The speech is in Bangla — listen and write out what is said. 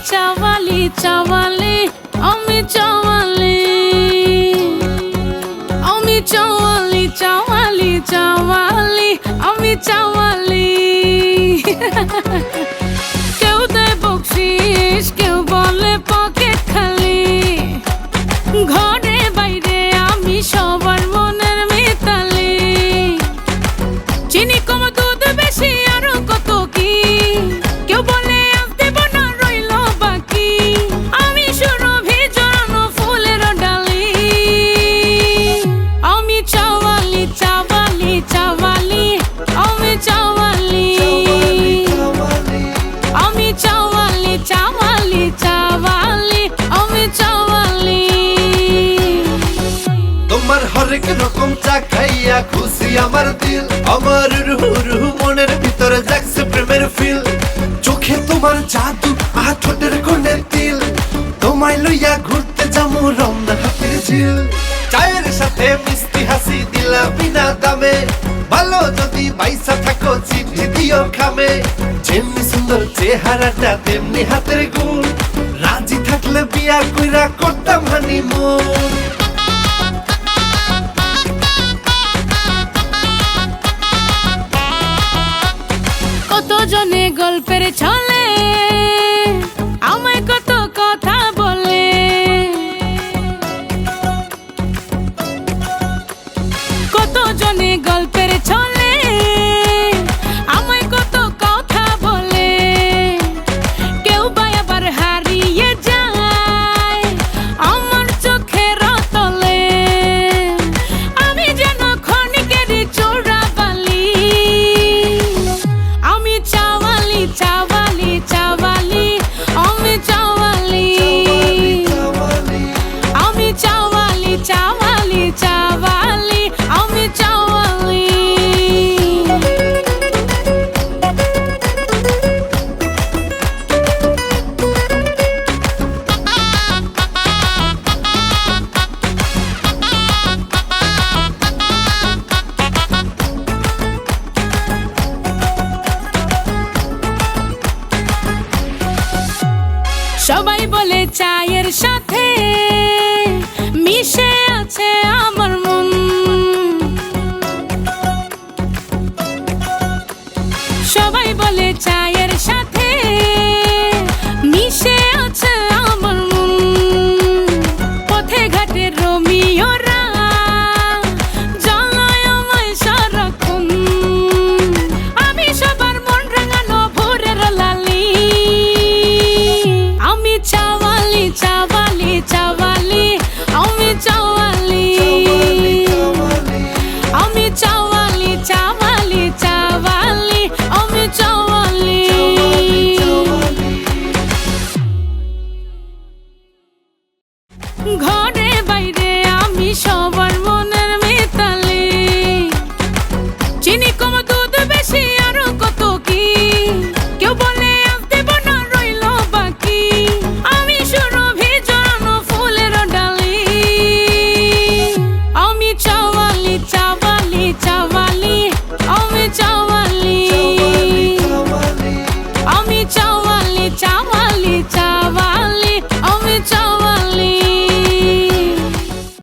চাওয়ালি চাওয়ালি আমি চাওয়ালি, আমি চাওয়ালি চাওয়ালি চাওয়ালি আমি চাওয়ালি। কেউ দেয় বকশিশ, কেউ বলে পকেট খালি, ঘরে বাইরে আমি সবার মনের মিতালি। চিনি কম দুধ বেশি আরো কত কি, কেউ বলে আজ দেব না রইল বাকি, আমি সুরভি জড়ানো ফুলের ডালি। আমি চাওয়ালি চাওয়ালি চাওয়ালি আমি চাওয়ালি, আমি চাওয়ালি চাওয়ালি চাওয়ালি আমি চাওয়ালি। তোমার হরেক রকম চা খাইয়া খুশি আমার দিল, আমার রুহু রুহু মনের ভিতরে জাগছে প্রেমের ফিল। চোখে তোমার জাদু আর ঠোঁটের কোণে তিল, তোমায় লইয়া ঘুরতে যাবো রমনা হাতের ঝিল। চায়ের সাথে মিষ্টি হাসি দিলা বিনা দামে, ভালো যদি পয়সা থাকো চিঠি দিও খামে। যেমনি সুন্দর চেহারাটা তেমনি হাতের গুণ, রাজি থাকলে বিয়া কইরা করতাম হানিমুন। কত জনে গল্পের ছলে আমায় কত কথা বলে, কত জনে গল্পের ছলে আমায় কত কথা বলে। কেউ বা আবার হারিয়ে যায় আমার চোখের তলে, আমি যেন ক্ষণিকেরই চোরাবালি। আমি চাওয়ালি চাওয়ালি চাওয়ালি আমি চাওয়ালি, আমি চাওয়ালি চাওয়ালি চাওয়ালি আমি চাওয়ালি। সবাই বলে চায়ের সাথে মিশে আছে আমার মন, সবাই বলে চায়ের সাথে মিশে আছে আমার মন। পথে ঘাটে রোমিওরা জ্বালায় আমায় সারাক্ষণ, আমি সবার মন রাঙানো ভোরের লালি। আমি চাওয়ালি চাওয়ালি চাওয়ালি আমি চাওয়ালি, আমি চাওয়ালি চাওয়ালি চাওয়ালি আমি চাওয়ালি। ঘরে বাইরে আমি সব